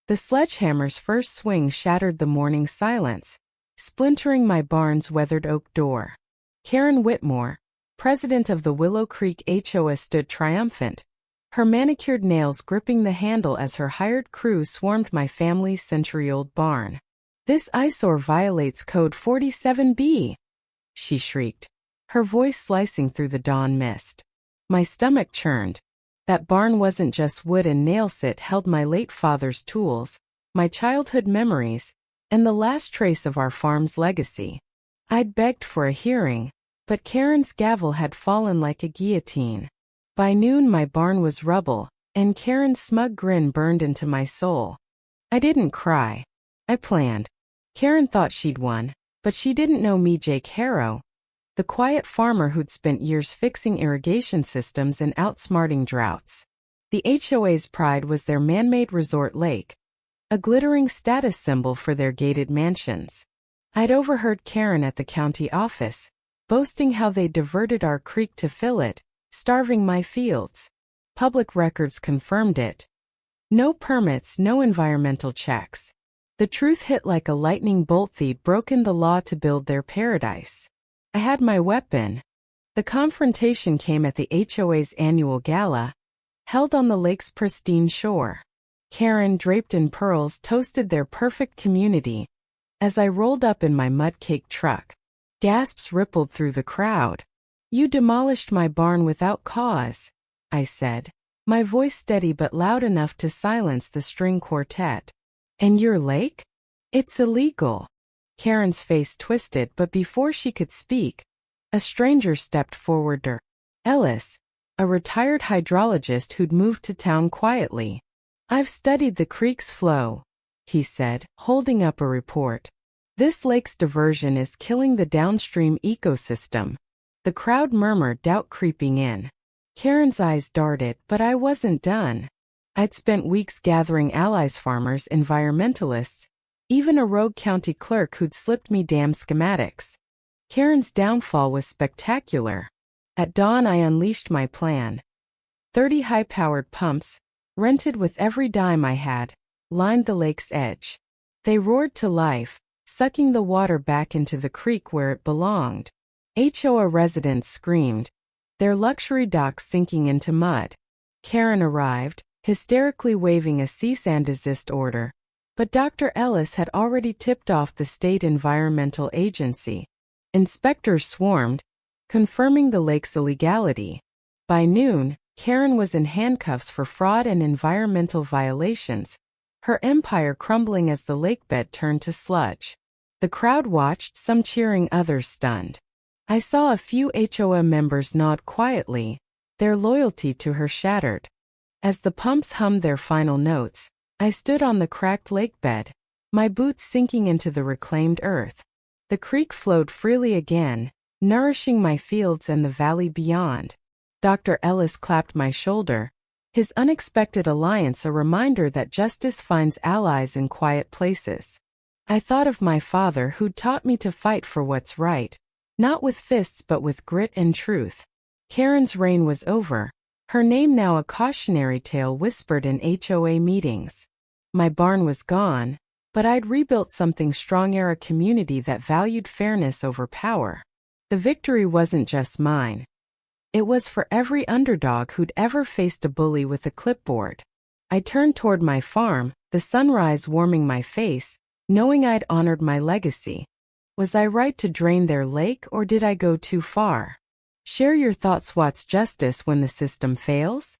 The sledgehammer's first swing shattered the morning silence, splintering my barn's weathered oak door. Karen Whitmore, president of the Willow Creek HOA, stood triumphant, her manicured nails gripping the handle as her hired crew swarmed my family's century-old barn. "This eyesore violates Code 47B!" she shrieked, her voice slicing through the dawn mist. My stomach churned. That barn wasn't just wood and nails, it held my late father's tools, my childhood memories, and the last trace of our farm's legacy. I'd begged for a hearing, but Karen's gavel had fallen like a guillotine. By noon my barn was rubble, and Karen's smug grin burned into my soul. I didn't cry. I planned. Karen thought she'd won, but she didn't know me, Jake Harrow, the quiet farmer who'd spent years fixing irrigation systems and outsmarting droughts. The HOA's pride was their man-made resort lake, a glittering status symbol for their gated mansions. I'd overheard Karen at the county office, boasting how they'd diverted our creek to fill it, starving my fields. Public records confirmed it. No permits, no environmental checks. The truth hit like a lightning bolt. They'd broken the law to build their paradise. I had my weapon. The confrontation came at the HOA's annual gala, held on the lake's pristine shore. Karen, draped in pearls, toasted their perfect community. As I rolled up in my mud-caked truck, gasps rippled through the crowd. "You demolished my barn without cause," I said, my voice steady but loud enough to silence the string quartet. "And your lake? It's illegal." Karen's face twisted, but before she could speak, a stranger stepped forward. Ellis, a retired hydrologist who'd moved to town quietly. "I've studied the creek's flow," he said, holding up a report. "This lake's diversion is killing the downstream ecosystem." The crowd murmured, doubt creeping in. Karen's eyes darted, but I wasn't done. I'd spent weeks gathering allies, farmers, environmentalists, even a rogue county clerk who'd slipped me damn schematics. Karen's downfall was spectacular. At dawn I unleashed my plan. 30 high-powered pumps, rented with every dime I had, lined the lake's edge. They roared to life, sucking the water back into the creek where it belonged. HOA residents screamed, their luxury docks sinking into mud. Karen arrived, hysterically waving a cease and desist order, but Dr. Ellis had already tipped off the state environmental agency. Inspectors swarmed, confirming the lake's illegality. By noon, Karen was in handcuffs for fraud and environmental violations, her empire crumbling as the lakebed turned to sludge. The crowd watched, some cheering, others stunned. I saw a few HOA members nod quietly, their loyalty to her shattered. As the pumps hummed their final notes, I stood on the cracked lakebed, my boots sinking into the reclaimed earth. The creek flowed freely again, nourishing my fields and the valley beyond. Dr. Ellis clapped my shoulder, his unexpected alliance a reminder that justice finds allies in quiet places. I thought of my father, who'd taught me to fight for what's right, not with fists but with grit and truth. Karen's reign was over, her name now a cautionary tale whispered in HOA meetings. My barn was gone, but I'd rebuilt something strong, a community that valued fairness over power. The victory wasn't just mine. It was for every underdog who'd ever faced a bully with a clipboard. I turned toward my farm, the sunrise warming my face, knowing I'd honored my legacy. Was I right to drain their lake, or did I go too far? Share your thoughts. What's justice when the system fails?